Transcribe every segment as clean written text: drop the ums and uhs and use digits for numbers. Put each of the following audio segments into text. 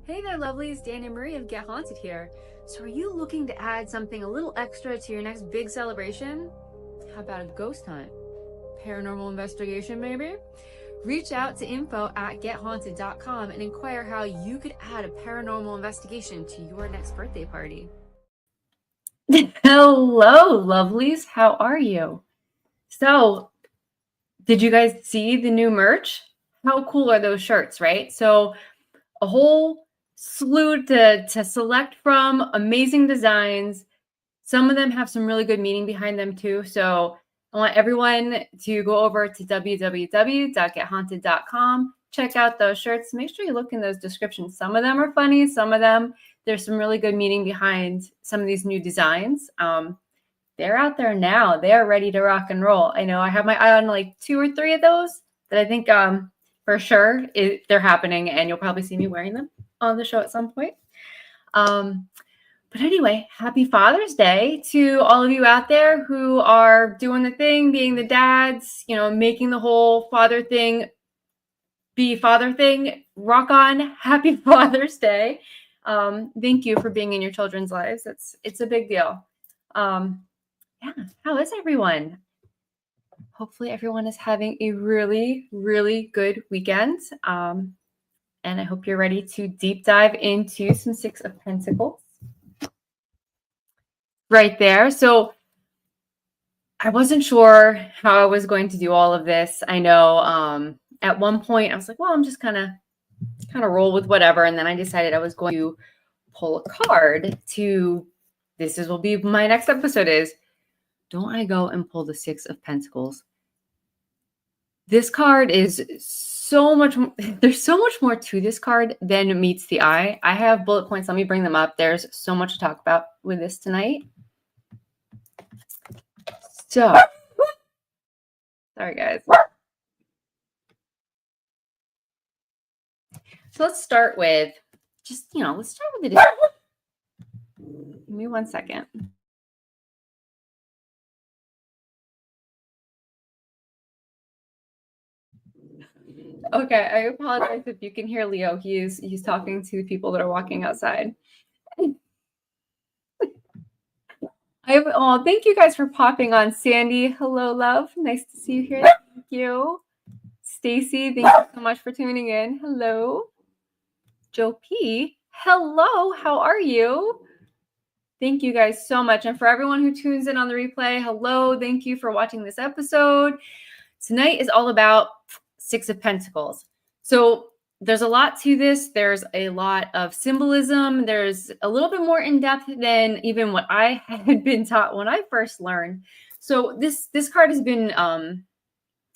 Hey there, lovelies. Dani and Marie of Get Haunted here. So are you looking to add something a little extra to your next big celebration? How about a ghost hunt? Paranormal investigation, maybe? Reach out to info@gethaunted.com and inquire how you could add a paranormal investigation to your next birthday party. Hello, lovelies. How are you? So, did you guys see the new merch? How cool are those shirts, right? So, a whole slew to select from, amazing designs. Some of them have some really good meaning behind them too. So I want everyone to go over to www.gethaunted.com, check out those shirts. Make sure you look in those descriptions. Some of them are funny. Some of them, there's some really good meaning behind some of these new designs. They're out there now. They are ready to rock and roll. I know I have my eye on like 2 or 3 of those that I think for sure they're happening, and you'll probably see me wearing them on the show at some point. But anyway, happy Father's Day to all of you out there who are doing the thing, being the dads, you know, making the whole father thing be father thing. Rock on. Happy Father's Day. Thank you for being in your children's lives. It's a big deal. Yeah, how is everyone? Hopefully everyone is having a really, really good weekend. And I hope you're ready to deep dive into some Six of Pentacles. Right there. So I wasn't sure how I was going to do all of this. I know at one point I was like, well, I'm just kind of roll with whatever. And then I decided I was going to pull a card to, will be my next episode is, don't I go and pull the Six of Pentacles? This card is so much, there's so much more to this card than meets the eye. I have bullet points. Let me bring them up. There's so much to talk about with this tonight. So, sorry guys. So let's start with let's start with the, give me 1 second. Okay, I apologize if you can hear Leo. He's talking to the people that are walking outside. Thank you guys for popping on. Sandy, hello, love. Nice to see you here. Thank you. Stacy, thank you so much for tuning in. Hello. Joe P, hello. How are you? Thank you guys so much. And for everyone who tunes in on the replay, hello. Thank you for watching this episode. Tonight is all about Six of Pentacles. So there's a lot to this. There's a lot of symbolism. There's a little bit more in depth than even what I had been taught when I first learned. So this card has been,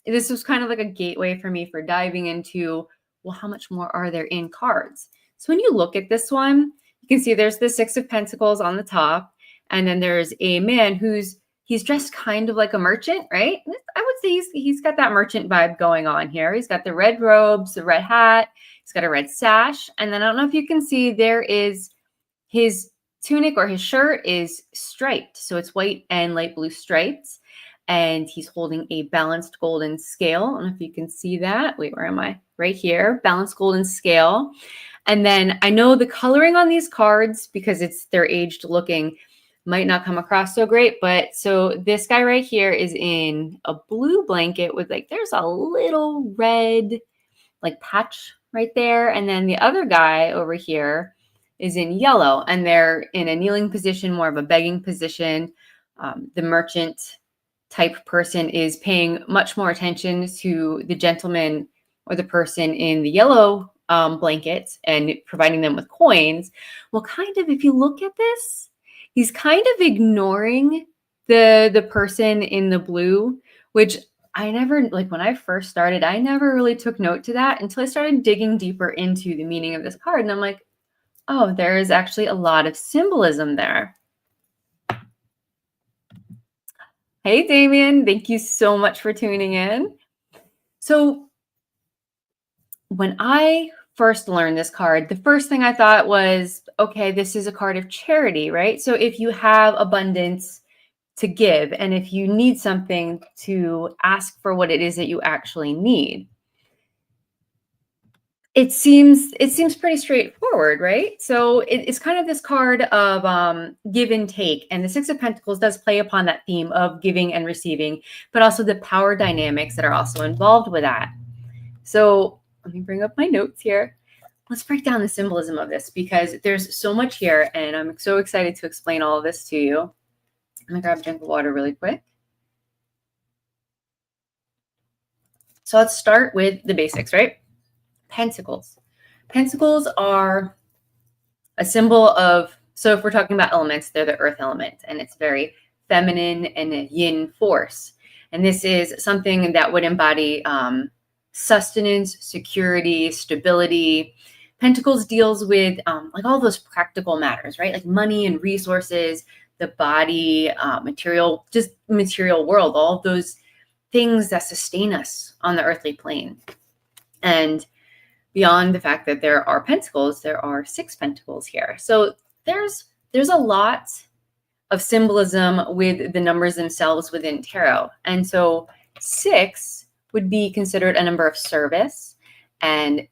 this was kind of like a gateway for me for diving into, well, how much more are there in cards? So when you look at this one, you can see there's the Six of Pentacles on the top. And then there's a man he's dressed kind of like a merchant, right? I would say he's got that merchant vibe going on here. He's got the red robes, the red hat. He's got a red sash. And then I don't know if you can see, there is his tunic or his shirt is striped. So it's white and light blue stripes. And he's holding a balanced golden scale. I don't know if you can see that. Wait, where am I? Right here, balanced golden scale. And then I know the coloring on these cards, because they're aged looking, might not come across so great, but so this guy right here is in a blue blanket with there's a little red patch right there. And then the other guy over here is in yellow, and they're in a kneeling position, more of a begging position. The merchant type person is paying much more attention to the gentleman or the person in the yellow blanket and providing them with coins. Well, kind of, if you look at this, he's kind of ignoring the person in the blue, which I never, when I first started, I never really took note to that until I started digging deeper into the meaning of this card. And I'm like, oh, there is actually a lot of symbolism there. Hey, Damien, thank you so much for tuning in. So when I first learned this card, the first thing I thought was, okay, this is a card of charity, right? So if you have abundance to give, and if you need something, to ask for what it is that you actually need. it seems pretty straightforward, right? So it's kind of this card of give and take, and the Six of Pentacles does play upon that theme of giving and receiving, but also the power dynamics that are also involved with that. So let me bring up my notes here. Let's break down the symbolism of this because there's so much here, and I'm so excited to explain all of this to you. I'm gonna grab a drink of water really quick. So let's start with the basics, right? Pentacles. Pentacles are a symbol of, so if we're talking about elements, they're the earth element, and it's very feminine and a yin force. And this is something that would embody sustenance, security, stability. Pentacles deals with like all those practical matters, right? Like money and resources, the body, material, just material world, all of those things that sustain us on the earthly plane. And beyond the fact that there are pentacles, there are 6 pentacles here. So there's a lot of symbolism with the numbers themselves within tarot. And so 6 would be considered a number of service and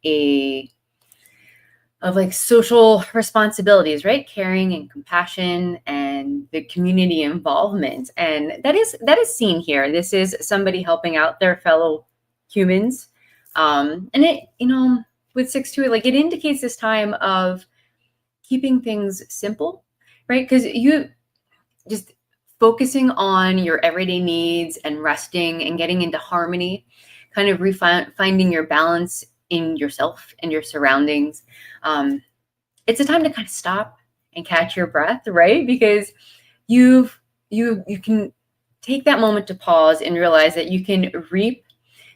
of like social responsibilities, right? Caring and compassion and the community involvement. And that is seen here. This is somebody helping out their fellow humans. And it, with 6-2, like it indicates this time of keeping things simple, right? Because you just focusing on your everyday needs and resting and getting into harmony, kind of finding your balance in yourself and your surroundings. It's a time to kind of stop and catch your breath, right? Because you can take that moment to pause and realize that you can reap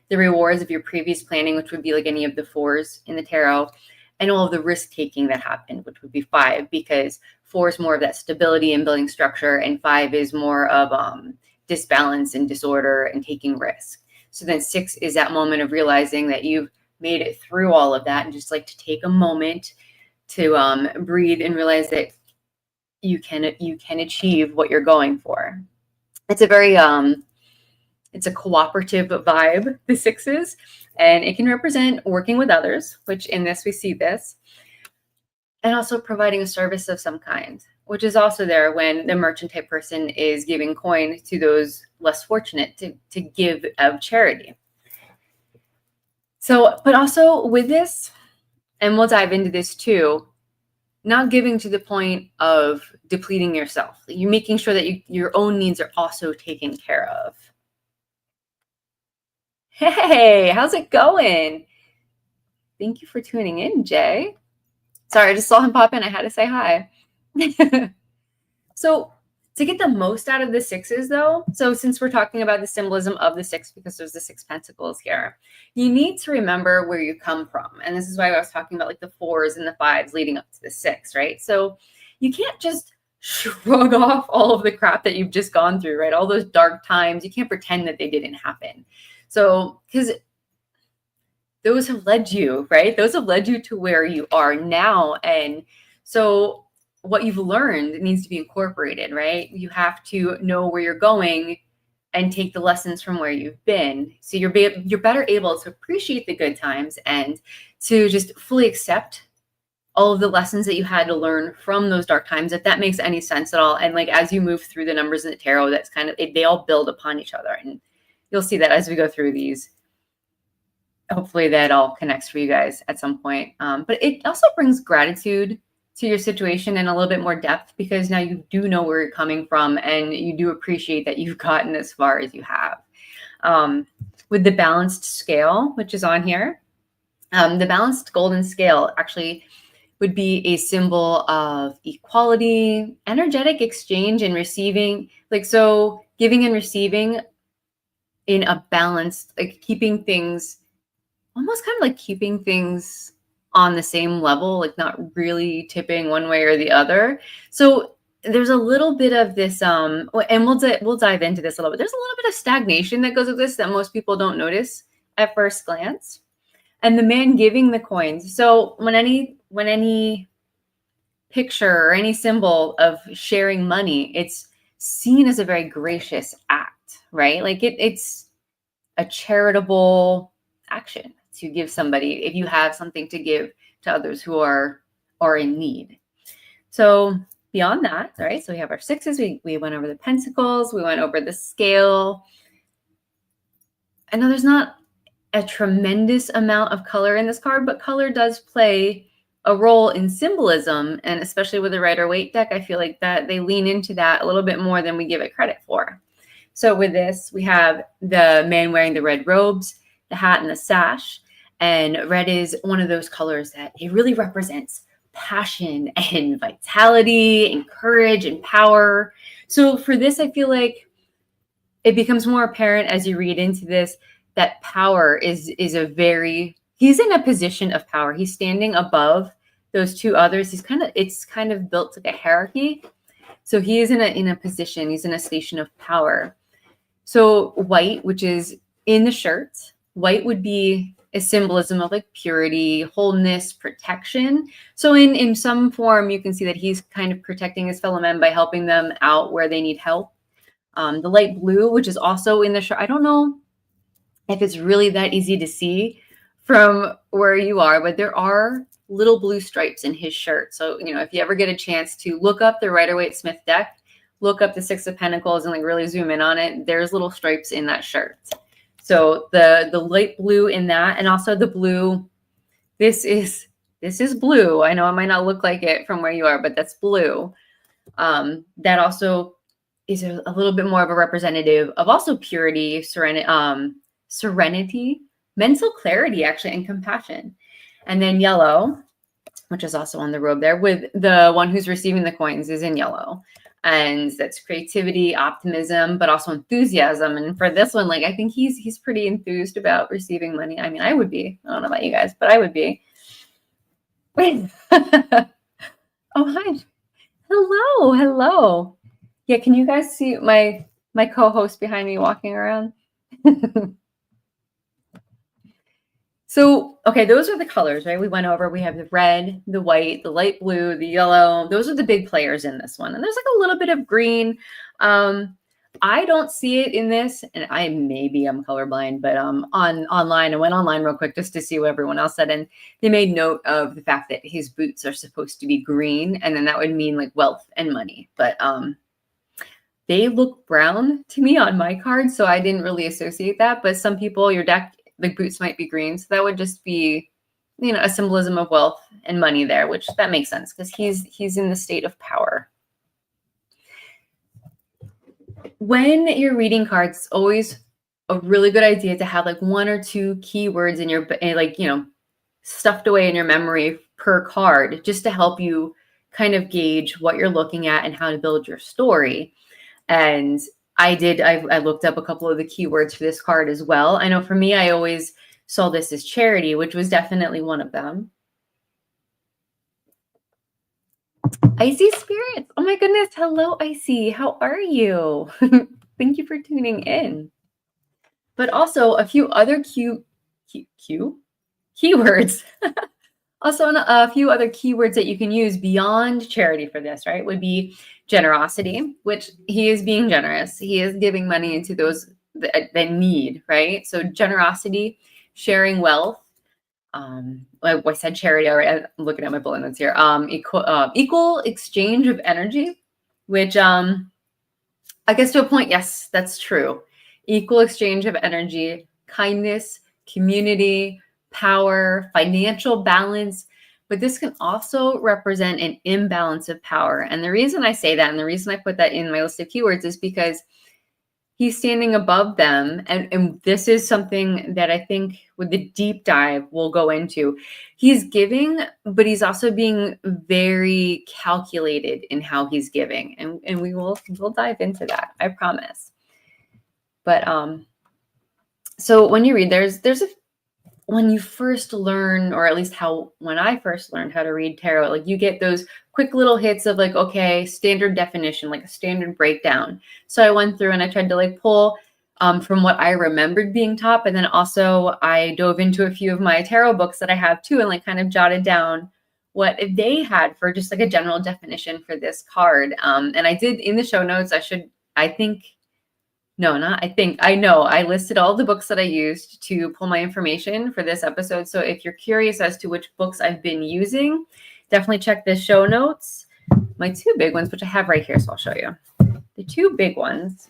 the rewards of your previous planning, which would be like any of the 4s in the tarot, and all of the risk taking that happened, which would be 5, because 4 is more of that stability and building structure, and 5 is more of disbalance and disorder and taking risk. So then 6 is that moment of realizing that you've made it through all of that, and just like to take a moment to breathe and realize that you can achieve what you're going for. It's a very it's a cooperative vibe, the 6s, and it can represent working with others, which in this we see this, and also providing a service of some kind, which is also there when the merchant type person is giving coin to those less fortunate to give of charity. So, but also with this, and we'll dive into this too, not giving to the point of depleting yourself. You're making sure that your own needs are also taken care of. Hey, how's it going? Thank you for tuning in, Jay. Sorry, I just saw him pop in. I had to say hi. So to get the most out of the 6s though, so since we're talking about the symbolism of the 6, because there's the 6 pentacles here, you need to remember where you come from. And this is why I was talking about like the 4s and the 5s leading up to the 6, right? So you can't just shrug off all of the crap that you've just gone through, right? All those dark times, you can't pretend that they didn't happen. So, because those have led you, right? Those have led you to where you are now. And so what you've learned needs to be incorporated, right? You have to know where you're going and take the lessons from where you've been. So you're better able to appreciate the good times and to just fully accept all of the lessons that you had to learn from those dark times, if that makes any sense at all. And like, as you move through the numbers in the tarot, that's kind of, they all build upon each other. And you'll see that as we go through these. Hopefully that all connects for you guys at some point. But it also brings gratitude to your situation and a little bit more depth, because now you do know where you're coming from and you do appreciate that you've gotten as far as you have. With the balanced scale, which is on here, the balanced golden scale actually would be a symbol of equality, energetic exchange and receiving, like, so giving and receiving in a balanced, like keeping things, almost kind of like keeping things on the same level, like not really tipping one way or the other. So there's a little bit of this, and we'll dive into this a little bit. There's a little bit of stagnation that goes with this that most people don't notice at first glance. And the man giving the coins. So when any picture or any symbol of sharing money, it's seen as a very gracious act, right? Like it's a charitable action. to give somebody, if you have something to give to others who are in need. So beyond that, all right, so we have our sixes, we went over the pentacles, we went over the scale. I know there's not a tremendous amount of color in this card, but color does play a role in symbolism, and especially with the Rider-Waite deck, I feel like that they lean into that a little bit more than we give it credit for. So with this, we have the man wearing the red robes, the hat and the sash, and red is one of those colors that it really represents passion and vitality and courage and power. So for this, I feel like it becomes more apparent as you read into this that power is a very, he's in a position of power. He's standing above those two others. It's kind of built like a hierarchy. So he is in a position, he's in a station of power. So white, which is in the shirt, white would be a symbolism of like purity, wholeness, protection. So in some form, you can see that he's kind of protecting his fellow men by helping them out where they need help. The light blue, which is also in the shirt, I don't know if it's really that easy to see from where you are, but there are little blue stripes in his shirt. So, you know, if you ever get a chance to look up the Rider-Waite-Smith deck, look up the Six of Pentacles and like really zoom in on it, there's little stripes in that shirt. So the light blue in that, and also the blue, this is blue. I know it might not look like it from where you are, but that's blue. That also is a little bit more of a representative of also purity, serenity, mental clarity, actually, and compassion. And then yellow, which is also on the robe there, with the one who's receiving the coins is in yellow. And that's creativity, optimism, but also enthusiasm. And for this one, like, I think he's pretty enthused about receiving money. I mean, I would be. I don't know about you guys, but I would be. Wait. Oh, hi. Hello. Hello. Yeah, can you guys see my co-host behind me walking around? So, okay, those are the colors, right? We went over, we have the red, the white, the light blue, the yellow. Those are the big players in this one. And there's like a little bit of green. I don't see it in this, and I'm colorblind, but online, I went online real quick just to see what everyone else said. And they made note of the fact that his boots are supposed to be green, and then that would mean like wealth and money. But they look brown to me on my card, so I didn't really associate that. But some people, your deck, the boots might be green, so that would just be, you know, a symbolism of wealth and money there, which that makes sense because he's in the state of power. When you're reading cards, it's always a really good idea to have like one or two keywords in your, like, you know, stuffed away in your memory per card, just to help you kind of gauge what you're looking at and how to build your story. And I looked up a couple of the keywords for this card as well. I know for me, I always saw this as charity, which was definitely one of them. Icy Spirits. Oh my goodness. Hello, Icy. How are you? Thank you for tuning in. But also a few other keywords. Also, a few other keywords that you can use beyond charity for this, right, would be generosity, which he is being generous. He is giving money into those that need, right? So generosity, sharing wealth. Like I said, charity. All right, I'm looking at my bullet notes here. Equal exchange of energy, which I guess to a point, yes, that's true. Equal exchange of energy, kindness, community, power, financial balance, but this can also represent an imbalance of power. And the reason I say that, and the reason I put that in my list of keywords, is because he's standing above them. And this is something that I think with the deep dive we'll go into. He's giving, but he's also being very calculated in how he's giving. And we'll dive into that, I promise. But so when you read, when you first learn, or at least when I first learned how to read tarot, like you get those quick little hits of like, okay, standard definition, like a standard breakdown. So I went through and I tried to like pull from what I remembered being taught. But then also I dove into a few of my tarot books that I have too, and like kind of jotted down what they had for just like a general definition for this card. And I did in the show notes, I think No, not I think. I know. I listed all the books that I used to pull my information for this episode. So if you're curious as to which books I've been using, definitely check the show notes. My two big ones, which I have right here, so I'll show you. The two big ones,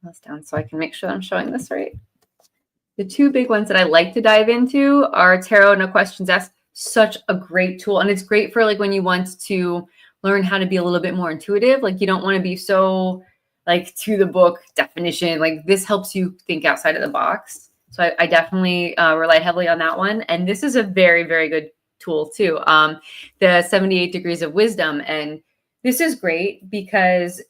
that's down so I can make sure I'm showing this right. The two big ones that I like to dive into are Tarot No Questions Asked. Such a great tool. And it's great for like when you want to learn how to be a little bit more intuitive. Like you don't want to be so like to the book definition. Like this helps you think outside of the box. So I definitely relied heavily on that one. And this is a very, very good tool too. The 78 Degrees of Wisdom. And this is great because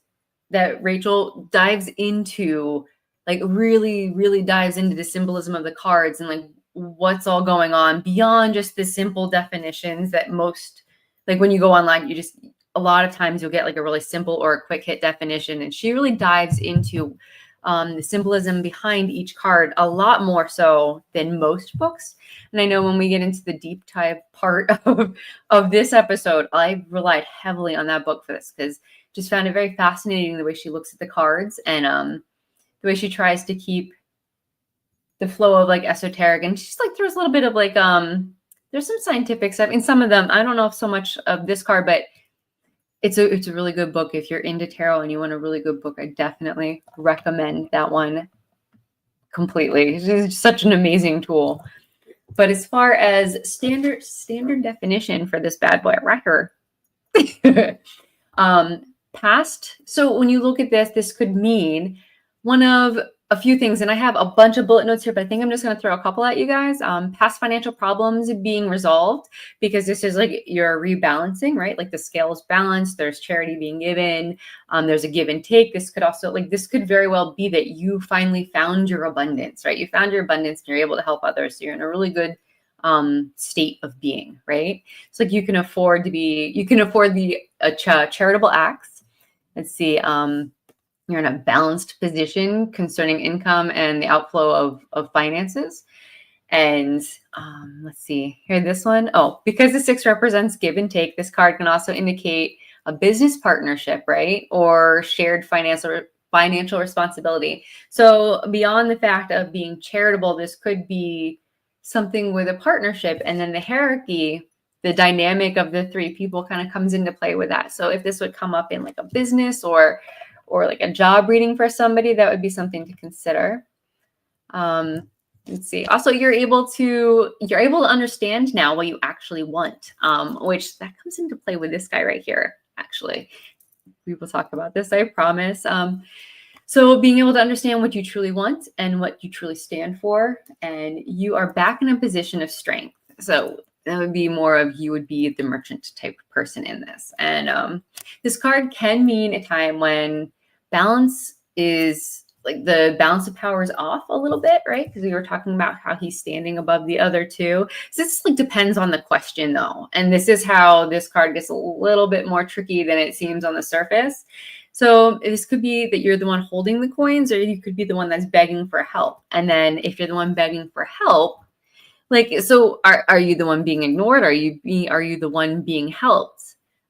that Rachel dives into like really, really dives into the symbolism of the cards and like what's all going on beyond just the simple definitions that most, like when you go online, you just, a lot of times you'll get like a really simple or a quick hit definition. And she really dives into the symbolism behind each card a lot more so than most books. And I know when we get into the deep dive part of this episode, I relied heavily on that book for this because just found it very fascinating the way she looks at the cards and the way she tries to keep the flow of like esoteric, and she's like throws a little bit of like there's some scientific stuff in some of them. I don't know if so much of this card, but it's a really good book if you're into tarot and you want a really good book. I definitely recommend that one completely. It's such an amazing tool. But as far as standard definition for this bad boy right here, past. So when you look at this, this could mean one of a few things, and I have a bunch of bullet notes here, but I think I'm just going to throw a couple at you guys. Past financial problems being resolved, because this is like you're rebalancing, right? Like the scale is balanced. There's charity being given. There's a give and take. This could also this could very well be that you finally found your abundance, right? You found your abundance and you're able to help others. So you're in a really good state of being, right? It's like you can afford the charitable acts. Let's see. You're in a balanced position concerning income and the outflow of finances. And let's see here, this one. Oh, because the 6 represents give and take, this card can also indicate a business partnership, right? Or shared financial responsibility. So beyond the fact of being charitable, this could be something with a partnership, and then the hierarchy, the dynamic of the 3 people kind of comes into play with that. So if this would come up in like a business or like a job reading for somebody, that would be something to consider. Let's see. Also, you're able to understand now what you actually want, which that comes into play with this guy right here. Actually, we will talk about this, I promise. So being able to understand what you truly want and what you truly stand for, and you are back in a position of strength. So that would be more of you would be the merchant type person in this. And this card can mean a time when balance is like the balance of power is off a little bit, right? Because we were talking about how he's standing above the other 2. So this like depends on the question though. And this is how this card gets a little bit more tricky than it seems on the surface. So this could be that you're the one holding the coins, or you could be the one that's begging for help. And then if you're the one begging for help, like, so are you the one being ignored? Are you the one being helped?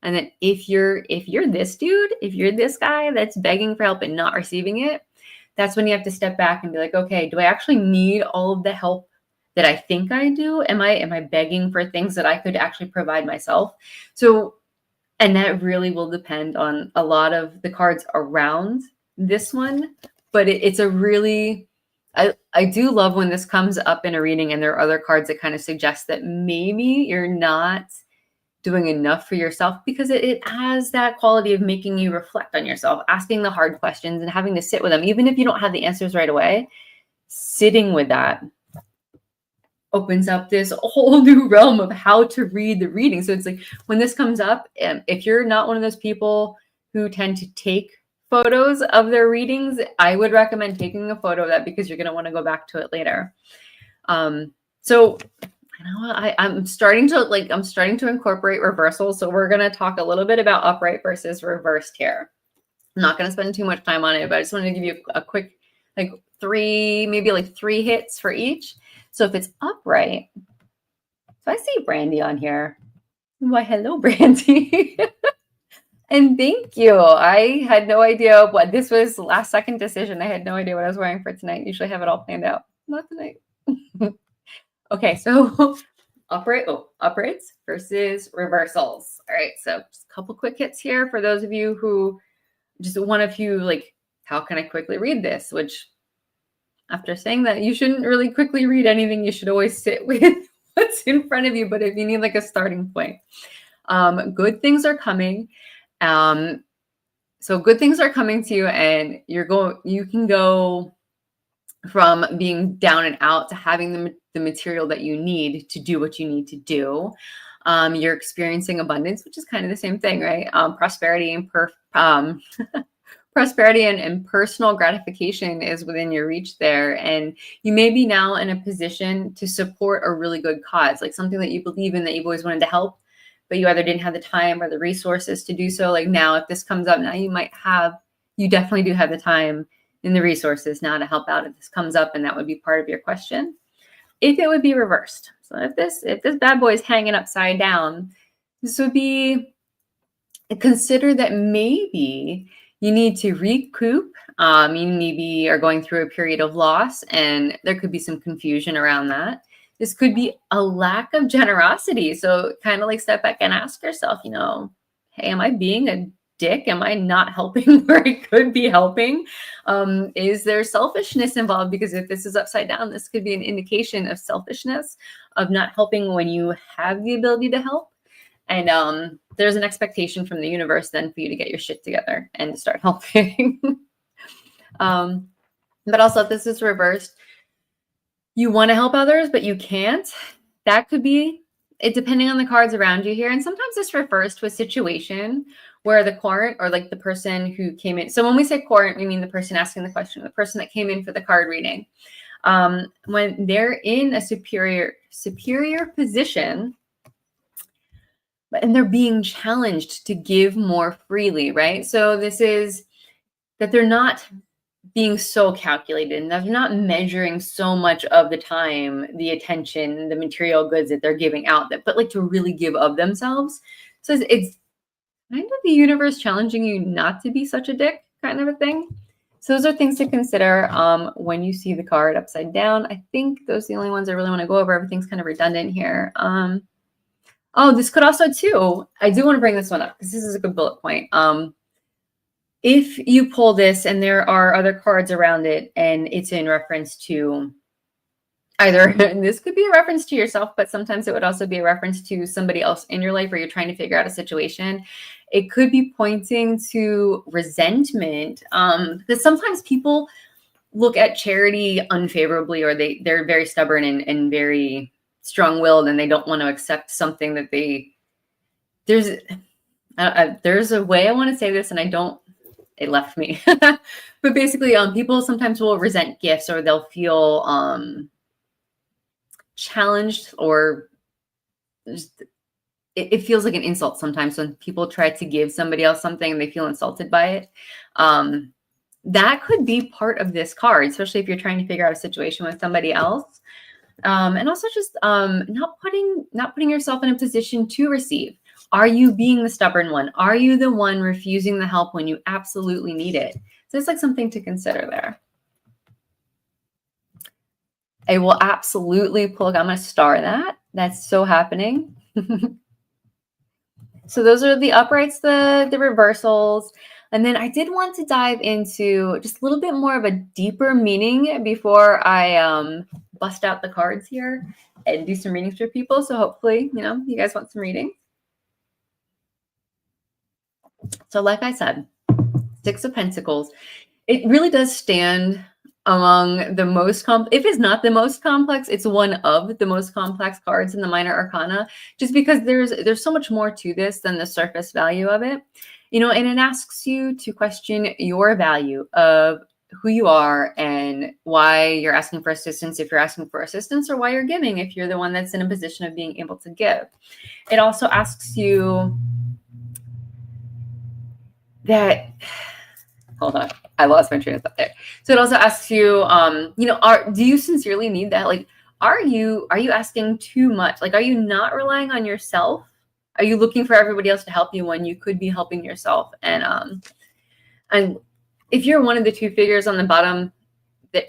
And then if you're this dude, if you're this guy that's begging for help and not receiving it, that's when you have to step back and be like, okay, do I actually need all of the help that I think I do? Am I begging for things that I could actually provide myself? So, and that really will depend on a lot of the cards around this one, but it's a really, I do love when this comes up in a reading and there are other cards that kind of suggest that maybe you're not doing enough for yourself, because it has that quality of making you reflect on yourself, asking the hard questions and having to sit with them. Even if you don't have the answers right away, sitting with that opens up this whole new realm of how to read the reading. So it's like when this comes up, if you're not one of those people who tend to take photos of their readings, I would recommend taking a photo of that, because you're going to want to go back to it later. So I'm starting to incorporate reversals. So we're going to talk a little bit about upright versus reversed here. I'm not going to spend too much time on it, but I just wanted to give you a quick, like 3 hits for each. So if it's upright, so I see Brandy on here. Why, hello, Brandy. And thank you. I had no idea what this was. Last second decision. I had no idea what I was wearing for tonight. Usually I have it all planned out. Not tonight. Okay, so uprights versus reversals. All right, so just a couple quick hits here for those of you who just one of you like, how can I quickly read this? Which after saying that, you shouldn't really quickly read anything. You should always sit with what's in front of you. But if you need like a starting point, good things are coming. So good things are coming to you, and you can go from being down and out to having the material that you need to do what you need to do. You're experiencing abundance, which is kind of the same thing, right? Prosperity and prosperity and personal gratification is within your reach there. And you may be now in a position to support a really good cause, like something that you believe in, that you've always wanted to help, but you either didn't have the time or the resources to do so. Like now, if this comes up now, you definitely do have the time and the resources now to help out if this comes up, and that would be part of your question. If it would be reversed, so if this bad boy is hanging upside down, this would be, consider that maybe you need to recoup. You maybe are going through a period of loss, and there could be some confusion around that. This could be a lack of generosity. So kind of like step back and ask yourself, hey, am I being a dick? Am I not helping where I could be helping? Is there selfishness involved? Because if this is upside down, this could be an indication of selfishness, of not helping when you have the ability to help. And there's an expectation from the universe then for you to get your shit together and to start helping. But also, if this is reversed, you want to help others, but you can't. That could be it, depending on the cards around you here. And sometimes this refers to a situation where the querent, or like the person who came in. So when we say querent, we mean the person asking the question, the person that came in for the card reading. When they're in a superior position, and they're being challenged to give more freely, right? So this is that they're not being so calculated, and they're not measuring so much of the time, the attention, the material goods that they're giving out, but like to really give of themselves. So it's kind of the universe challenging you not to be such a dick, kind of a thing. So those are things to consider when you see the card upside down. I think those are the only ones I really want to go over. Everything's kind of redundant here. Oh, this could also too, I do want to bring this one up because this is a good bullet point. If you pull this and there are other cards around it, and it's in reference to either, this could be a reference to yourself, but sometimes it would also be a reference to somebody else in your life where you're trying to figure out a situation. It could be pointing to resentment, because sometimes people look at charity unfavorably, or they're very stubborn and very strong-willed, and they don't want to accept something that there's a way I want to say this, and it left me. But basically, people sometimes will resent gifts, or they'll feel challenged, or just, it feels like an insult sometimes when people try to give somebody else something and they feel insulted by it. That could be part of this card, especially if you're trying to figure out a situation with somebody else. And also just not putting yourself in a position to receive. Are you being the stubborn one? Are you the one refusing the help when you absolutely need it? So it's like something to consider there. I will absolutely pull. I'm going to star that. That's so happening. So those are the uprights, the reversals. And then I did want to dive into just a little bit more of a deeper meaning before I bust out the cards here and do some readings for people. So hopefully, you guys want some reading. So like I said, Six of Pentacles, it really does stand among the most if it's not the most complex, it's one of the most complex cards in the Minor Arcana, just because there's so much more to this than the surface value of it. And it asks you to question your value of who you are and why you're asking for assistance, if you're asking for assistance, or why you're giving, if you're the one that's in a position of being able to give. It also asks you that, hold on, I lost my train of thought there. So it also asks you, do you sincerely need that? Like, are you asking too much? Like, are you not relying on yourself? are you looking for everybody else to help you when you could be helping yourself? And if you're one of the two figures on the bottom,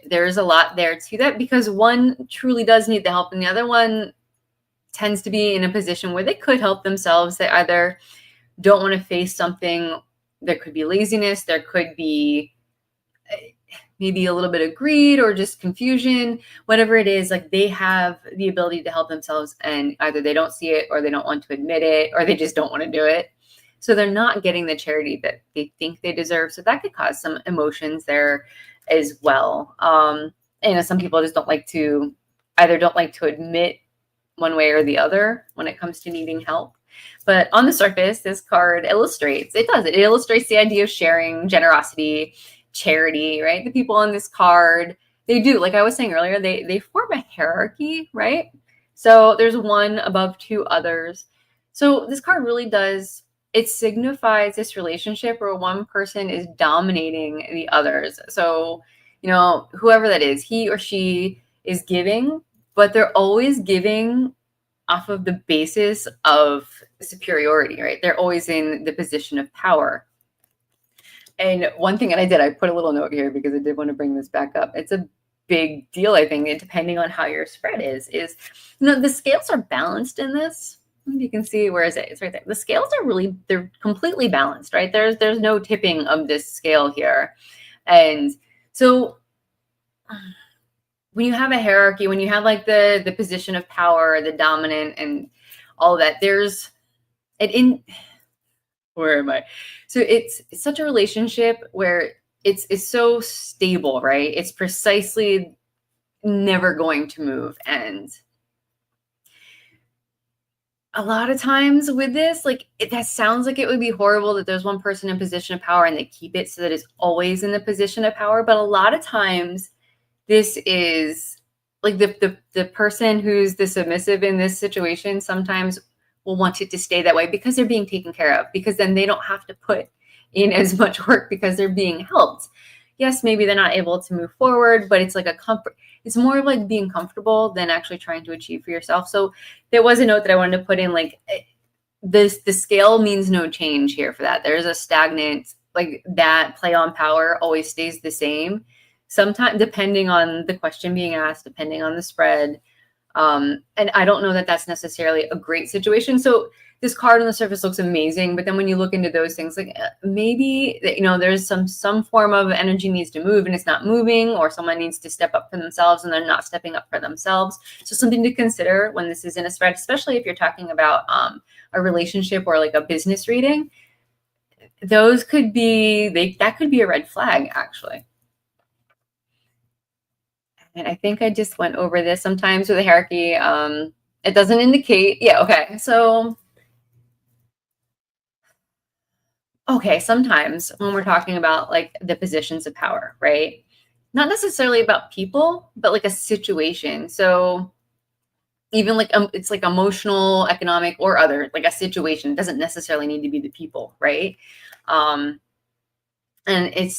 there is a lot there to that, because one truly does need the help and the other one tends to be in a position where they could help themselves. They either don't want to face something. There could be laziness. There could be maybe a little bit of greed or just confusion, whatever it is. Like, they have the ability to help themselves, and either they don't see it or they don't want to admit it, or they just don't want to do it. So they're not getting the charity that they think they deserve. So that could cause some emotions there as well. Some people just don't like to admit one way or the other when it comes to needing help. But on the surface, this card illustrates the idea of sharing, generosity, charity, right? The people on this card, they do, like I was saying earlier, they form a hierarchy, right? So there's one above two others. So this card really does, it signifies this relationship where one person is dominating the others. So, whoever that is, he or she is giving, but they're always giving off of the basis of superiority, right? They're always in the position of power. And one thing I put a little note here because I did want to bring this back up. It's a big deal, I think, depending on how your spread is the scales are balanced in this. You can see, where is it? It's right there. The scales they're completely balanced, right? There's no tipping of this scale here. And so when you have a hierarchy, when you have like the position of power, the dominant and all of that, where am I? So it's such a relationship where it's so stable, right? It's precisely never going to move. And a lot of times with this, that sounds like it would be horrible that there's one person in position of power and they keep it so that it's always in the position of power. But a lot of times this is like the person who's the submissive in this situation sometimes will want it to stay that way because they're being taken care of, because then they don't have to put in as much work because they're being helped. Yes, maybe they're not able to move forward, but it's like a comfort. It's more of like being comfortable than actually trying to achieve for yourself. So there was a note that I wanted to put in, like the scale means no change here for that. There's a stagnant, like that play on power always stays the same. Sometimes depending on the question being asked, depending on the spread. And I don't know that that's necessarily a great situation. So this card on the surface looks amazing, but then when you look into those things, like maybe there's some form of energy needs to move and it's not moving, or someone needs to step up for themselves and they're not stepping up for themselves. So something to consider when this is in a spread, especially if you're talking about a relationship or like a business reading. Those could be that could be a red flag, actually. And I think I just went over this. Sometimes with a hierarchy, it doesn't indicate. Yeah, okay. So, sometimes when we're talking about like the positions of power, right? Not necessarily about people, but like a situation. So even like it's like emotional, economic, or other, like a situation. It doesn't necessarily need to be the people, right? And it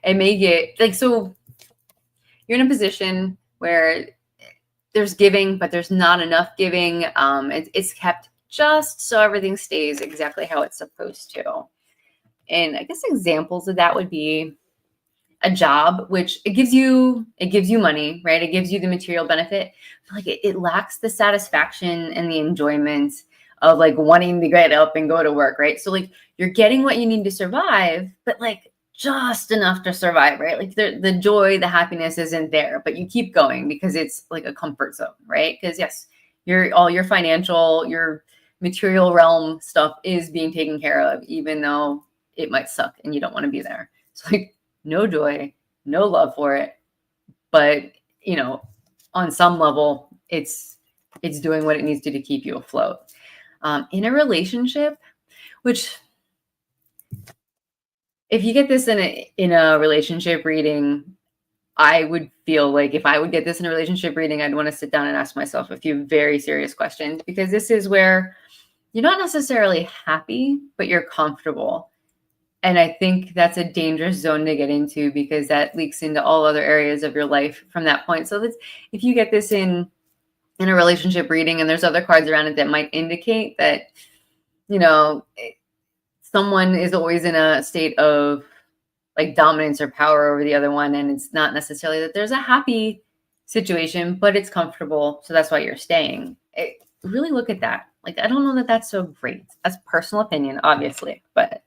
may get like, so you're in a position where there's giving, but there's not enough giving. It's kept just so everything stays exactly how it's supposed to. And I guess examples of that would be a job, which it gives you money, right? It gives you the material benefit, but like it lacks the satisfaction and the enjoyment of like wanting to get up and go to work, right? So like you're getting what you need to survive, but like just enough to survive, right? Like the joy, the happiness isn't there, but you keep going because it's like a comfort zone, right? Because yes, all your financial, your material realm stuff is being taken care of, even though it might suck and you don't want to be there. So like no joy, no love for it, but on some level, it's doing what it needs to keep you afloat. In a relationship, which if you get this in a relationship reading, I would feel like if I would get this in a relationship reading, I'd want to sit down and ask myself a few very serious questions, because this is where you're not necessarily happy, but you're comfortable. And I think that's a dangerous zone to get into, because that leaks into all other areas of your life from that point. So if you get this in in a relationship reading, and there's other cards around it that might indicate that, you know, someone is always in a state of like dominance or power over the other one, and it's not necessarily that there's a happy situation, but it's comfortable, so that's why you're staying. Really look at that. Like, I don't know that that's so great. That's personal opinion, obviously, but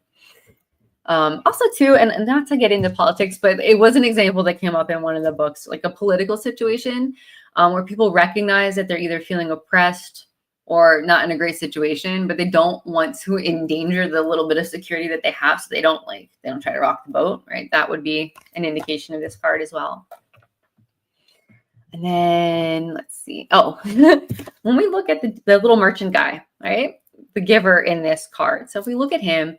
also too, and not to get into politics, but it was an example that came up in one of the books, like a political situation where people recognize that they're either feeling oppressed or not in a great situation, but they don't want to endanger the little bit of security that they have, so they don't try to rock the boat, right? That would be an indication of this card as well. And then let's see. Oh, when we look at the little merchant guy, right? The giver in this card. So if we look at him,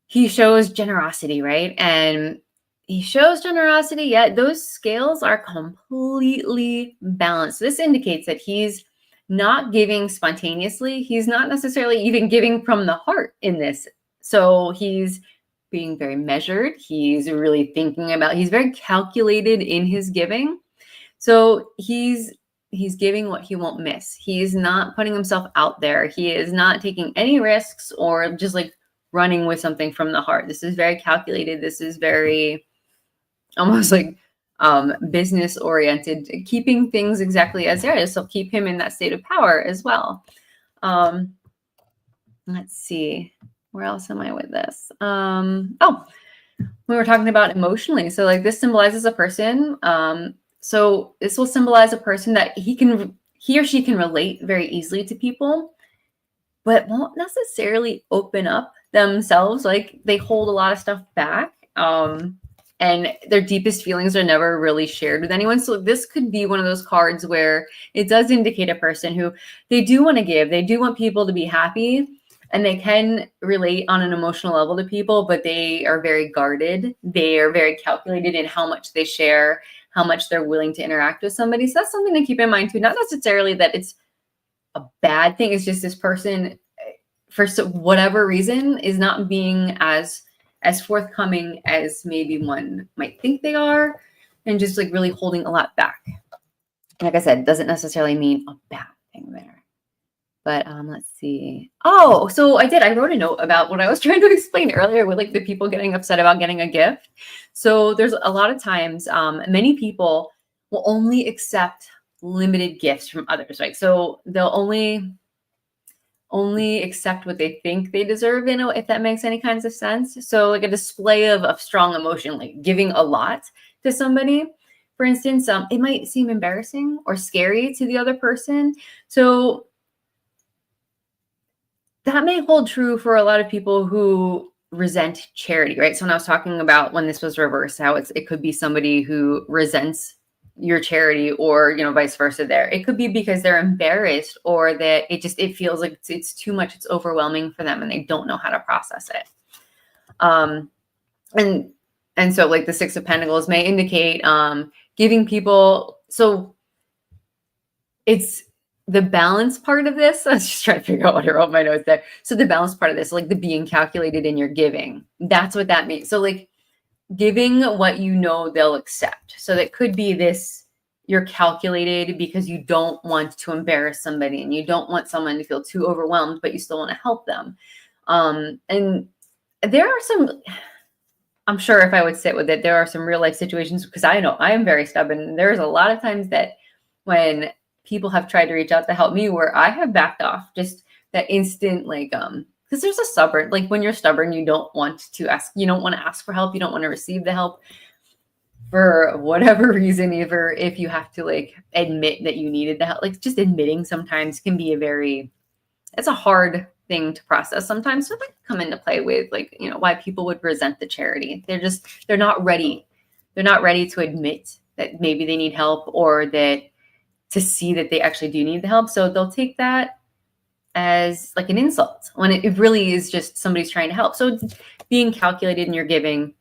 he shows generosity, right? And he shows generosity, yet those scales are completely balanced. This indicates that he's not giving spontaneously. He's not necessarily even giving from the heart in this. So he's being very measured. He's really thinking about, he's very calculated in his giving. So he's giving what he won't miss. He's not putting himself out there. He is not taking any risks or just like running with something from the heart. This is very calculated. This is very almost like business oriented, keeping things exactly as there is. So keep him in that state of power as well. Let's see, where else am I with this? Oh, we were talking about emotionally. So like this symbolizes a person. So this will symbolize a person that he or she can relate very easily to people, but won't necessarily open up themselves. Like they hold a lot of stuff back. And their deepest feelings are never really shared with anyone. So this could be one of those cards where it does indicate a person who they do want to give, they do want people to be happy, and they can relate on an emotional level to people, but they are very guarded. They are very calculated in how much they share, how much they're willing to interact with somebody. So that's something to keep in mind too. Not necessarily that it's a bad thing. It's just this person, for whatever reason, is not being as forthcoming as maybe one might think they are, and just like really holding a lot back. Like I said, doesn't necessarily mean a bad thing there. But let's see. Oh, so I wrote a note about what I was trying to explain earlier with like the people getting upset about getting a gift. So there's a lot of times, many people will only accept limited gifts from others, right? So they'll only accept what they think they deserve, if that makes any kinds of sense. So like a display of strong emotion, like giving a lot to somebody, for instance, it might seem embarrassing or scary to the other person. So that may hold true for a lot of people who resent charity, right? So when I was talking about when this was reversed, how it could be somebody who resents your charity, or vice versa there. It could be because they're embarrassed, or that it feels like it's too much, it's overwhelming for them, and they don't know how to process it. And so like the Six of Pentacles may indicate giving people, so it's the balance part of this. I was just trying to figure out what I wrote in my notes there. So the balance part of this, like the being calculated in your giving, that's what that means. So like giving what they'll accept. So that could be this, you're calculated because you don't want to embarrass somebody, and you don't want someone to feel too overwhelmed, but you still want to help them. And there are some, I'm sure if I would sit with it, there are some real life situations, because I know I am very stubborn. There's a lot of times that when people have tried to reach out to help me, where I have backed off, just that instant, like, because there's a stubborn, like when you're stubborn, you don't want to ask for help. You don't want to receive the help for whatever reason, either if you have to like admit that you needed the help. Like just admitting sometimes can be it's a hard thing to process sometimes. So that come into play with like, why people would resent the charity. They're not ready. They're not ready to admit that maybe they need help, or that to see that they actually do need the help. So they'll take that as like an insult when it really is just somebody's trying to help. So being calculated in your giving,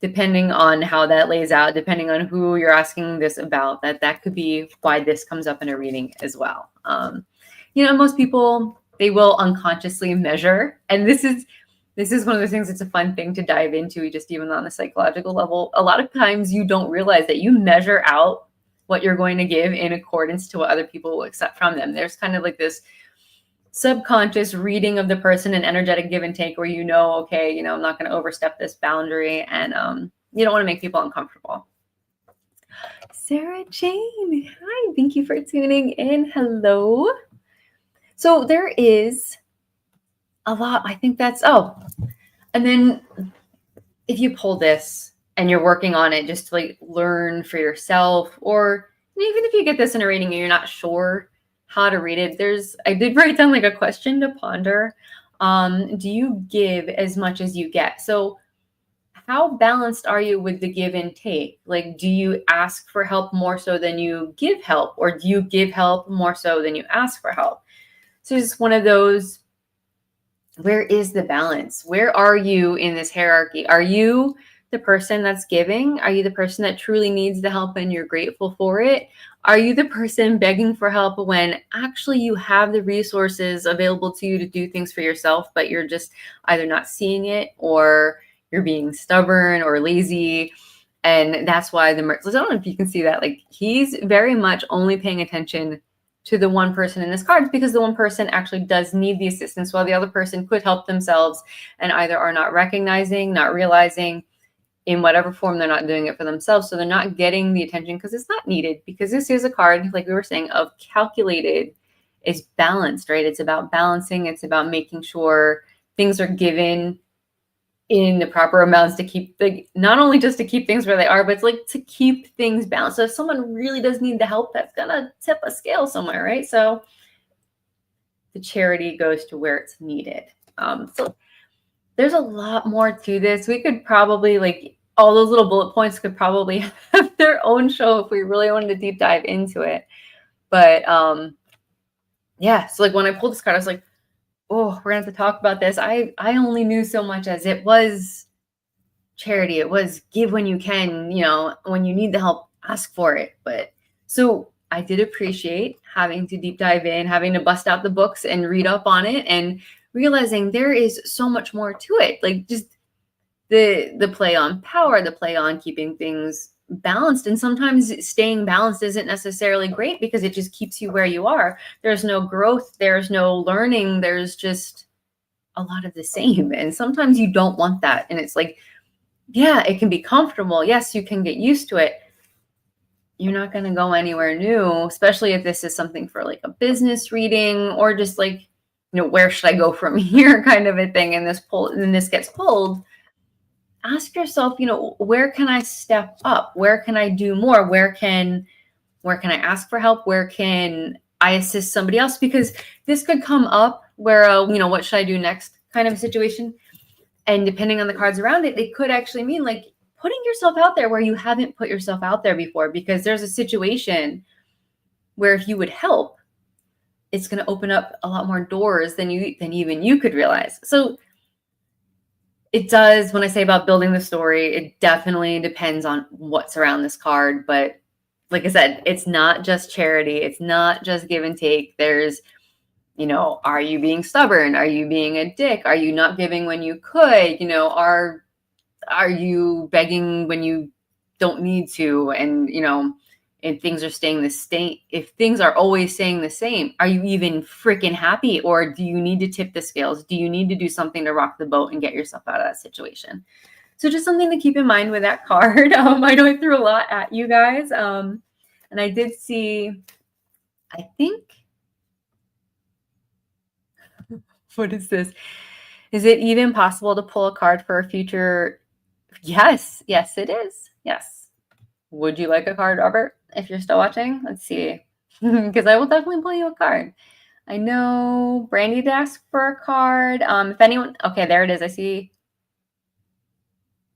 depending on how that lays out, depending on who you're asking this about, that could be why this comes up in a reading as well. Most people, they will unconsciously measure. And this is one of the things that's a fun thing to dive into, just even on a psychological level. A lot of times you don't realize that you measure out what you're going to give in accordance to what other people will accept from them. There's kind of like this subconscious reading of the person, an energetic give and take where okay, I'm not going to overstep this boundary, and you don't want to make people uncomfortable. Sarah Jane, hi, thank you for tuning in. Hello. So there is a lot. I think that's, and then if you pull this and you're working on it just to like learn for yourself, or even if you get this in a reading and you're not sure how to read it, I did write down like a question to ponder. Do you give as much as you get? So how balanced are you with the give and take? Like, do you ask for help more so than you give help? Or do you give help more so than you ask for help? So it's one of those, where is the balance? Where are you in this hierarchy? Are you the person that's giving? Are you the person that truly needs the help and you're grateful for it? Are you the person begging for help when actually you have the resources available to you to do things for yourself, but you're just either not seeing it, or you're being stubborn or lazy? And that's why I don't know if you can see that. Like, he's very much only paying attention to the one person in this card, because the one person actually does need the assistance, while the other person could help themselves and either are not recognizing, not realizing, in whatever form they're not doing it for themselves. So they're not getting the attention because it's not needed, because this is a card, like we were saying, of calculated, is balanced, right? It's about balancing. It's about making sure things are given in the proper amounts to keep not only just to keep things where they are, but it's like to keep things balanced. So if someone really does need the help, that's gonna tip a scale somewhere, right? So the charity goes to where it's needed. So there's a lot more to this. We could probably, like, all those little bullet points could probably have their own show if we really wanted to deep dive into it. But yeah, so like when I pulled this card, I was like, oh, we're gonna have to talk about this. I only knew so much as it was charity. It was give when you can, when you need the help, ask for it. But so I did appreciate having to deep dive in, having to bust out the books and read up on it, and realizing there is so much more to it. Like, just the play on power, the play on keeping things balanced. And sometimes staying balanced isn't necessarily great, because it just keeps you where you are. There's no growth, there's no learning, there's just a lot of the same. And sometimes you don't want that. And it's like, yeah, it can be comfortable. Yes, you can get used to it. You're not going to go anywhere new, especially if this is something for like a business reading, or just like, where should I go from here kind of a thing. And this gets pulled. Ask yourself, where can I step up? Where can I do more? Where can I ask for help? Where can I assist somebody else? Because this could come up where, what should I do next kind of a situation. And depending on the cards around it, it could actually mean like putting yourself out there where you haven't put yourself out there before, because there's a situation where if you would help, it's going to open up a lot more doors than even you could realize. So it does, when I say about building the story, it definitely depends on what's around this card. But like I said, it's not just charity. It's not just give and take. There's, are you being stubborn? Are you being a dick? Are you not giving when you could? Are you begging when you don't need to? And, if things are staying the same, if things are always staying the same, are you even freaking happy? Or do you need to tip the scales? Do you need to do something to rock the boat and get yourself out of that situation? So just something to keep in mind with that card. I know I threw a lot at you guys. And I did see, I think, what is this? Is it even possible to pull a card for a future? Yes, it is. Yes. Would you like a card, Robert, if you're still watching? Let's see. Because I will definitely pull you a card. I know Brandy did ask for a card. If anyone, okay, there it is. I see.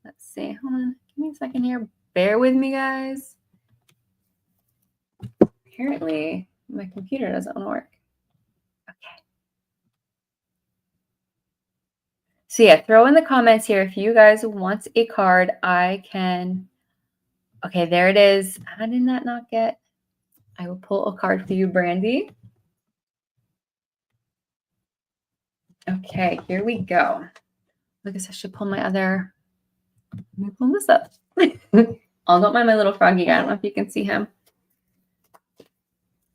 Let's see. Hold on. Give me a second here. Bear with me, guys. Apparently, my computer doesn't want to work. Okay. So yeah, throw in the comments here if you guys want a card. I can. Okay, there it is. How did that not get? I will pull a card for you, Brandy. Okay, here we go. I guess I should pull my other. Let me pull this up. Oh, don't mind my little froggy guy. I don't know if you can see him.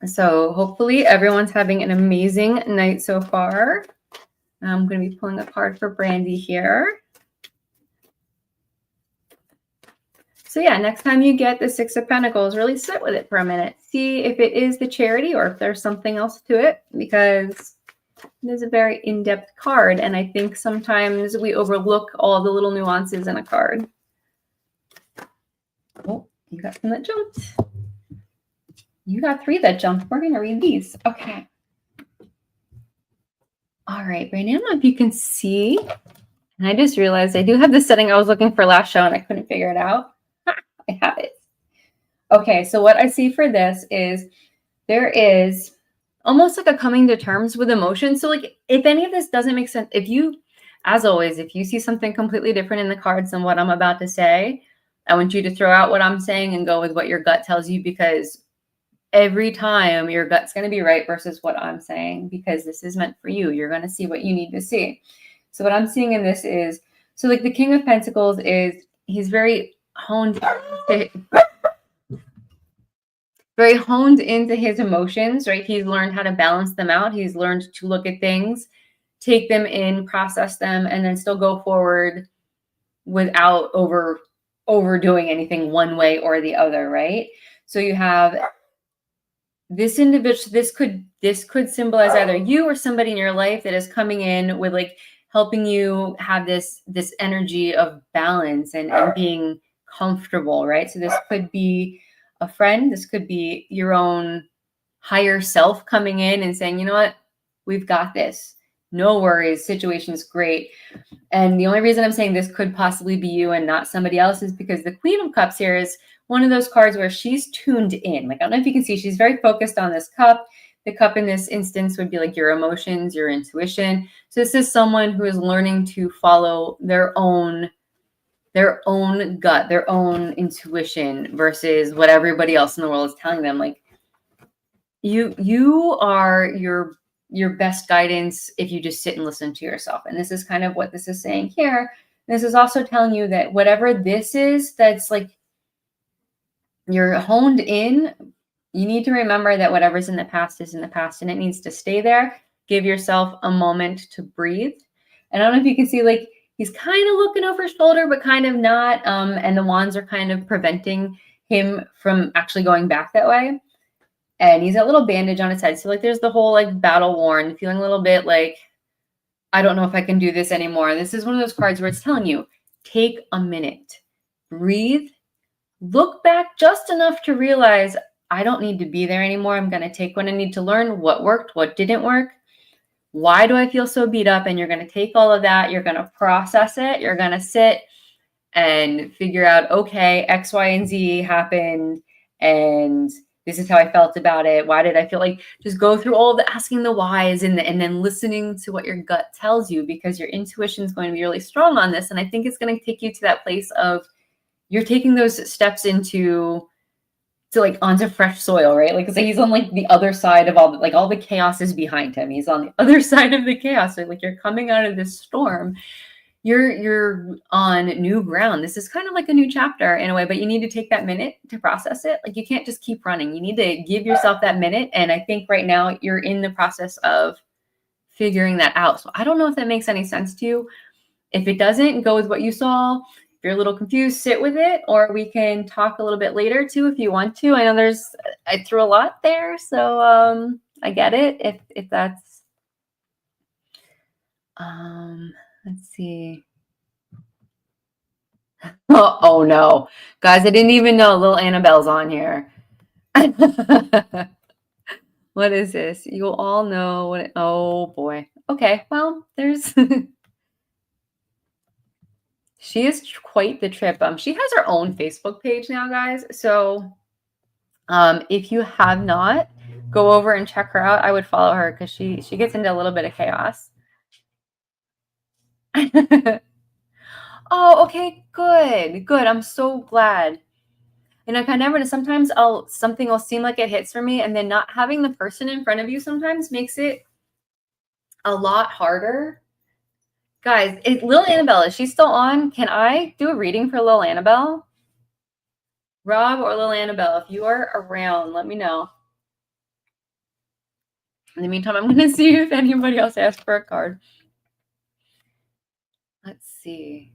So hopefully everyone's having an amazing night so far. I'm going to be pulling a card for Brandy here. So yeah, next time you get the Six of Pentacles, really sit with it for a minute. See if it is the Charity or if there's something else to it, because it is a very in-depth card. And I think sometimes we overlook all the little nuances in a card. Oh, you got some that jumped. You got 3 that jumped. We're going to read these. Okay. All right, Brandy, I don't know if you can see. And I just realized I do have the setting I was looking for last show and I couldn't figure it out. I have it. Okay, so what I see for this is there is almost like a coming to terms with emotion. So like if any of this doesn't make sense, if you, as always, if you see something completely different in the cards than what I'm about to say, I want you to throw out what I'm saying and go with what your gut tells you, because every time your gut's going to be right versus what I'm saying, because this is meant for you. You're going to see what you need to see. So what I'm seeing in this is, so like the King of Pentacles is, he's very honed into his emotions, right? He's learned how to balance them out. He's learned to look at things, take them in, process them, and then still go forward without overdoing anything one way or the other, right? So you have this individual, this could symbolize either you or somebody in your life that is coming in with like helping you have this energy of balance and being comfortable, right? So this could be a friend, this could be your own higher self coming in and saying, you know what, we've got this. No worries, situation's great. And the only reason I'm saying this could possibly be you and not somebody else is because the Queen of Cups here is one of those cards where she's tuned in. Like, I don't know if you can see, she's very focused on this cup. The cup in this instance would be like your emotions, your intuition. So this is someone who is learning to follow their own gut, their own intuition versus what everybody else in the world is telling them. Like, you are your best guidance if you just sit and listen to yourself. And this is kind of what this is saying here. This is also telling you that whatever this is, that's like you're honed in, you need to remember that whatever's in the past is in the past and it needs to stay there. Give yourself a moment to breathe. And I don't know if you can see, like, he's kind of looking over his shoulder, but kind of not. And the wands are kind of preventing him from actually going back that way. And he's got a little bandage on his head. So like there's the whole like battle worn, feeling a little bit like, I don't know if I can do this anymore. This is one of those cards where it's telling you, take a minute, breathe, look back just enough to realize I don't need to be there anymore. I'm going to take what I need to learn, what worked, what didn't work. Why do I feel so beat up? And you're going to take all of that. You're going to process it. You're going to sit and figure out, okay, X, Y, and Z happened. And this is how I felt about it. Why did I feel like, just go through all of the asking the whys and then listening to what your gut tells you, because your intuition is going to be really strong on this. And I think it's going to take you to that place of you're taking those steps into like onto fresh soil, right? Like, so he's on like the other side of all the chaos is behind him. He's on the other side of the chaos. So like you're coming out of this storm. You're on new ground. This is kind of like a new chapter in a way, but you need to take that minute to process it. Like, you can't just keep running. You need to give yourself that minute. And I think right now you're in the process of figuring that out. So I don't know if that makes any sense to you. If it doesn't, go with what you saw. If you're a little confused, sit with it, or we can talk a little bit later too if you want to. I know I threw a lot there, so I get it if that's let's see. Oh no, guys, I didn't even know little Annabelle's on here. What is this? You'll all know what oh boy. Okay, well, there's she is quite the trip. She has her own Facebook page now, guys. So if you have not, go over and check her out. I would follow her because she gets into a little bit of chaos. Oh, okay, good. I'm so glad. And I never know, sometimes something will seem like it hits for me, and then not having the person in front of you sometimes makes it a lot harder. Guys, Lil Annabelle, is she still on? Can I do a reading for Lil Annabelle? Rob or Lil Annabelle, if you are around, let me know. In the meantime, I'm going to see if anybody else asked for a card. Let's see.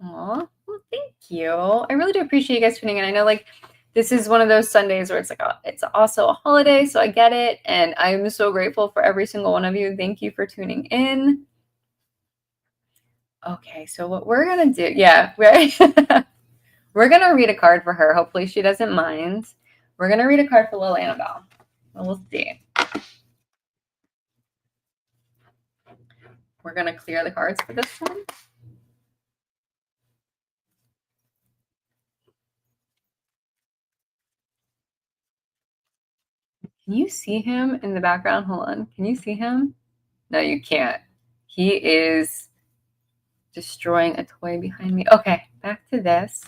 Aw, well, thank you. I really do appreciate you guys tuning in. I know, like, this is one of those Sundays where it's like, it's also a holiday, so I get it. And I'm so grateful for every single one of you. Thank you for tuning in. Okay, so what we're going to do, yeah, right? We're going to read a card for her. Hopefully she doesn't mind. We're going to read a card for little Annabelle. We'll see. We're going to clear the cards for this one. Can you see him in the background? Hold on. Can you see him? No, you can't. He is destroying a toy behind me. Okay, back to this.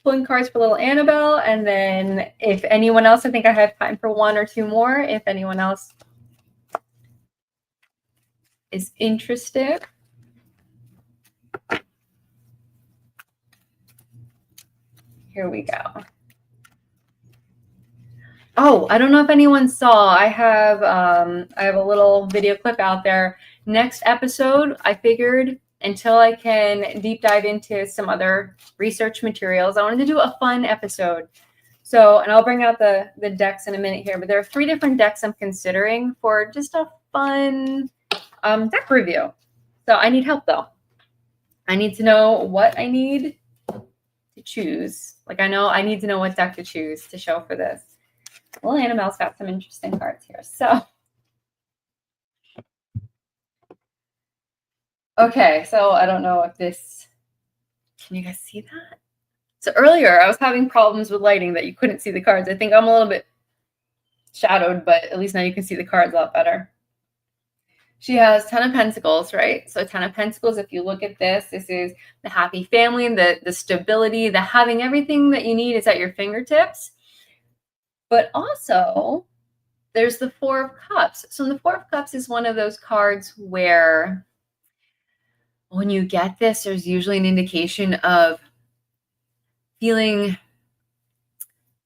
Pulling cards for little Annabelle, and then if anyone else, I think I have time for one or two more. If anyone else is interested. Here we go. Oh, I don't know if anyone saw. I have a little video clip out there. Next episode, I figured until I can deep dive into some other research materials, I wanted to do a fun episode. So, and I'll bring out the decks in a minute here, but there are 3 different decks I'm considering for just a fun deck review. So I need help though. I need to know what I need to choose. Like, I know I need to know what deck to choose to show for this. Well, Annabelle's got some interesting cards here. So, okay, so I don't know if this, can you guys see that? So earlier I was having problems with lighting that you couldn't see the cards. I think I'm a little bit shadowed, but at least now you can see the cards a lot better. She has 10 of Pentacles, right? So 10 of Pentacles, if you look at this, this is the happy family, the stability, the having everything that you need is at your fingertips. But also, there's the 4 of Cups. So the 4 of Cups is one of those cards where when you get this, there's usually an indication of feeling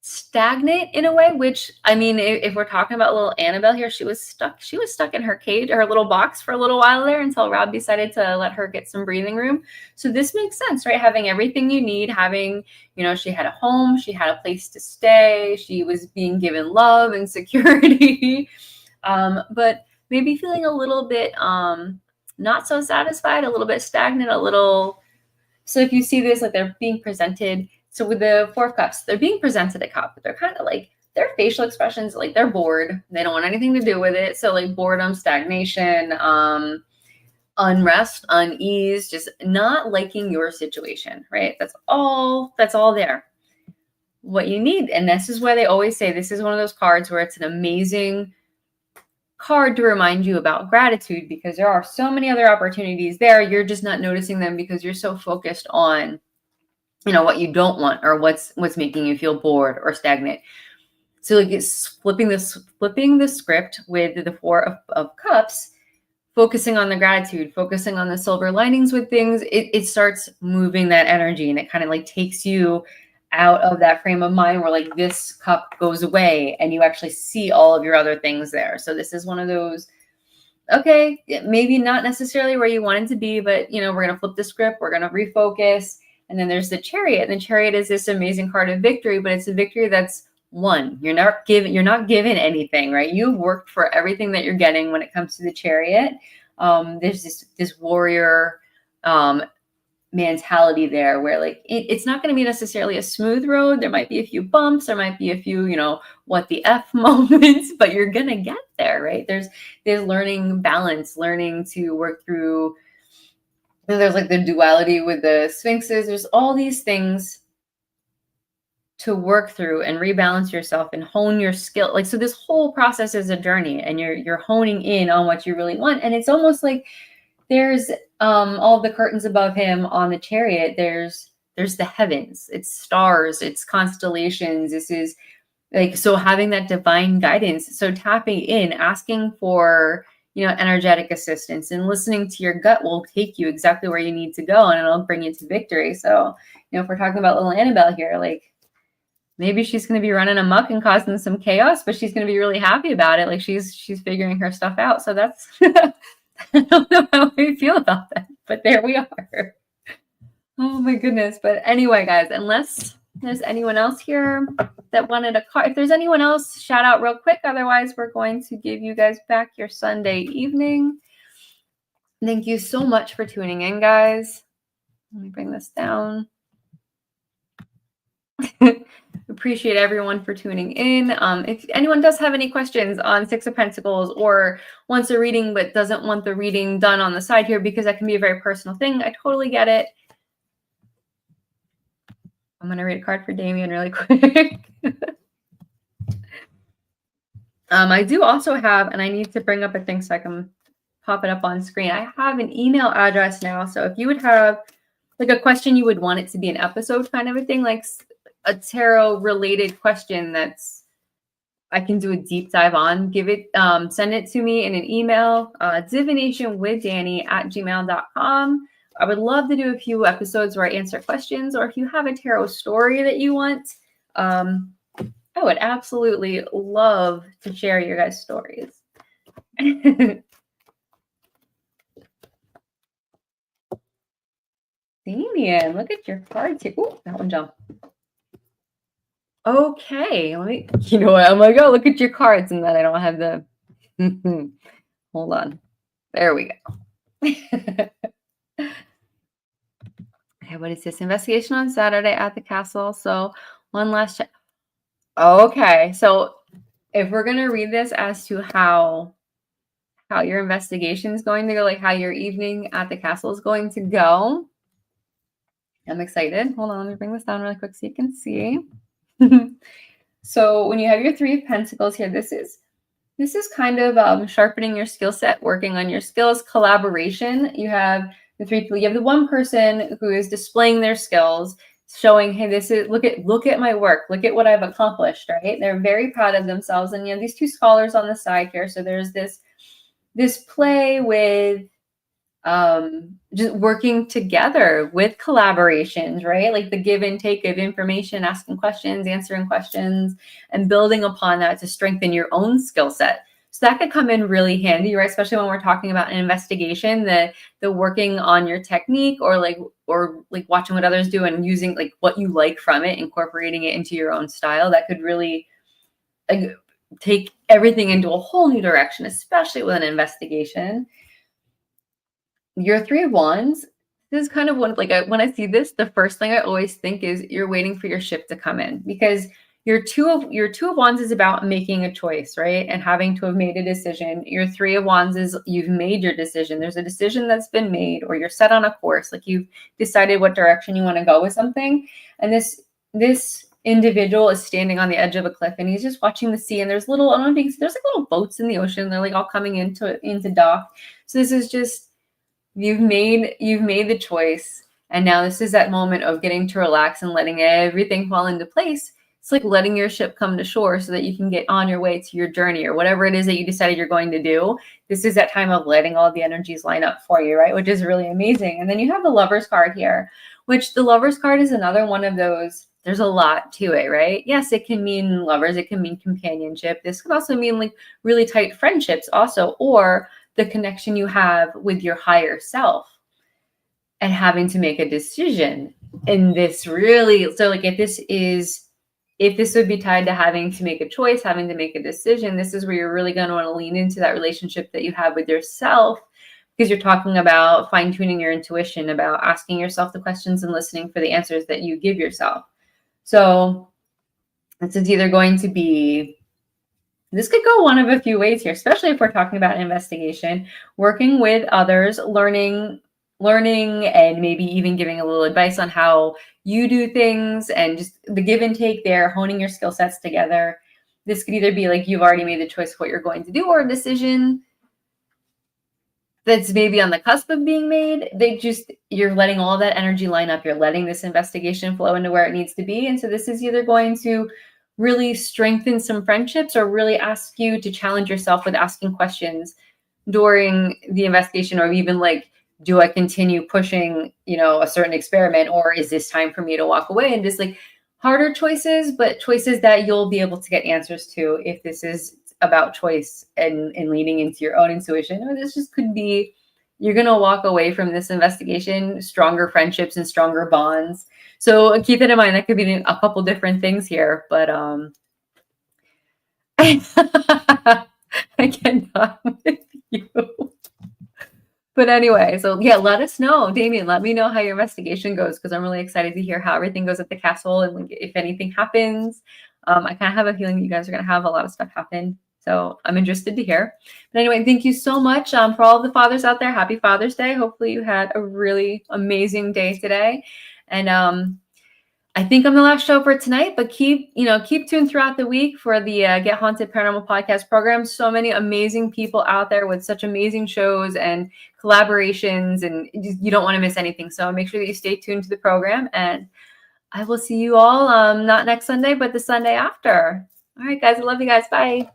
stagnant in a way, which, I mean, if we're talking about little Annabelle here, she was stuck in her cage, her little box for a little while there until Rob decided to let her get some breathing room. So this makes sense, right? Having everything you need, having, you know, she had a home, she had a place to stay, she was being given love and security, but maybe feeling a little bit not so satisfied, a little bit stagnant, a little. So if you see this, like, they're being presented. So with the 4 of Cups, they're being presented a cup, but they're kind of like, their facial expressions, like, they're bored. They don't want anything to do with it. So, like, boredom, stagnation, unrest, unease, just not liking your situation, right? That's all there. What you need, and this is why they always say this is one of those cards where it's an amazing card to remind you about gratitude, because there are so many other opportunities there. You're just not noticing them because you're so focused on, you know, what you don't want or what's making you feel bored or stagnant. So, like, it's flipping the script with the 4 of Cups, focusing on the gratitude, focusing on the silver linings with things. It starts moving that energy, and it kind of like takes you out of that frame of mind where, like, this cup goes away and you actually see all of your other things there. So this is one of those, okay, maybe not necessarily where you wanted to be, but, you know, we're going to flip the script, we're going to refocus. And then there's the Chariot. And the Chariot is this amazing card of victory, but it's a victory that's won. You're not given anything, right? You've worked for everything that you're getting when it comes to the Chariot. There's this warrior mentality there where, like, it's not going to be necessarily a smooth road. There might be a few bumps, there might be a few, you know, what the F moments, but you're going to get there, right? There's learning balance, learning to work through. There's like the duality with the Sphinxes. There's all these things to work through and rebalance yourself and hone your skill. Like, so this whole process is a journey, and you're honing in on what you really want. And it's almost like there's all the curtains above him on the Chariot. There's the heavens, it's stars, it's constellations. This is like, so having that divine guidance. So tapping in, asking for, you know, energetic assistance, and listening to your gut will take you exactly where you need to go, and it'll bring you to victory. So, you know, if we're talking about little Annabelle here, like, maybe she's going to be running amok and causing some chaos, but she's going to be really happy about it. Like she's figuring her stuff out. So that's, I don't know how we feel about that, but there we are. Oh my goodness. But anyway, guys, unless there's anyone else here that wanted a card, if there's anyone else, shout out real quick. Otherwise, we're going to give you guys back your Sunday evening. Thank you so much for tuning in, guys. Let me bring this down. Appreciate everyone for tuning in. If anyone does have any questions on Six of Pentacles or wants a reading but doesn't want the reading done on the side here because that can be a very personal thing, I totally get it. I'm going to read a card for Damien really quick. I do also have, and I need to bring up a thing so I can pop it up on screen. I have an email address now. So if you would have like a question you would want it to be an episode kind of a thing, like a tarot related question that's I can do a deep dive on, send it to me in an email, divinationwithdani@gmail.com. I would love to do a few episodes where I answer questions, or if you have a tarot story that you want, I would absolutely love to share your guys' stories. Damien, look at your cards here. Ooh, that one jumped. Okay, you know what? I'm like, oh, look at your cards, and then I don't have the, hold on. There we go. Okay, what is this? Investigation on Saturday at the castle. So one last check. Okay, so if we're going to read this as to how your investigation is going to go, like how your evening at the castle is going to go, I'm excited. Hold on, let me bring this down really quick so you can see. So when you have your Three of Pentacles here, this is kind of sharpening your skill set, working on your skills, collaboration. You have the three people. You have the one person who is displaying their skills, showing, hey, this is look at my work, look at what I've accomplished, right? They're very proud of themselves. And you have these two scholars on the side here. So there's this play with just working together with collaborations, right? Like the give and take of information, asking questions, answering questions, and building upon that to strengthen your own skill set. So that could come in really handy, right? Especially when we're talking about an investigation, the working on your technique or watching what others do and using like what you like from it, incorporating it into your own style. That could really take everything into a whole new direction, especially with an investigation. Your Three of Wands, this is kind of one, when I see this, the first thing I always think is you're waiting for your ship to come in, because your Two of Wands is about making a choice, right? And having to have made a decision. Your Three of Wands is you've made your decision. There's a decision that's been made, or you're set on a course, like you've decided what direction you want to go with something. And this individual is standing on the edge of a cliff and he's just watching the sea, and there's like little boats in the ocean. They're like all coming into dock. So this is just, you've made the choice, and now this is that moment of getting to relax and letting everything fall into place. It's like letting your ship come to shore so that you can get on your way to your journey or whatever it is that you decided you're going to do. This is that time of letting all the energies line up for you, right? Which is really amazing. And then you have the Lover's card here, which the Lover's card is another one of those. There's a lot to it, right? Yes, it can mean lovers. It can mean companionship. This could also mean like really tight friendships also, or the connection you have with your higher self and having to make a decision. And this really, so like if this would be tied to having to make a choice, having to make a decision, this is where you're really going to want to lean into that relationship that you have with yourself, because you're talking about fine-tuning your intuition, about asking yourself the questions and listening for the answers that you give yourself. So this is either going to be, this could go one of a few ways here, especially if we're talking about an investigation, working with others, learning, and maybe even giving a little advice on how you do things, and just the give and take there, honing your skill sets together. This could either be like you've already made the choice of what you're going to do, or a decision that's maybe on the cusp of being made. You're letting all that energy line up. You're letting this investigation flow into where it needs to be. And so this is either going to really strengthen some friendships or really ask you to challenge yourself with asking questions during the investigation, or even like, do I continue pushing, a certain experiment, or is this time for me to walk away? And just like harder choices, but choices that you'll be able to get answers to if this is about choice and leaning into your own intuition. Or this just could be, you're going to walk away from this investigation stronger friendships and stronger bonds. So keep that in mind. That could be a couple different things here, but I cannot with you. But anyway, so yeah, let us know, Damien. Let me know how your investigation goes, because I'm really excited to hear how everything goes at the castle and like, if anything happens. I kind of have a feeling you guys are going to have a lot of stuff happen. So I'm interested to hear. But anyway, thank you so much for all of the fathers out there. Happy Father's Day. Hopefully you had a really amazing day today. And I think I'm the last show for tonight, but keep tuned throughout the week for the Get Haunted Paranormal Podcast program. So many amazing people out there with such amazing shows and collaborations, and you don't want to miss anything. So make sure that you stay tuned to the program, and I will see you all not next Sunday, but the Sunday after. All right, guys. I love you guys. Bye.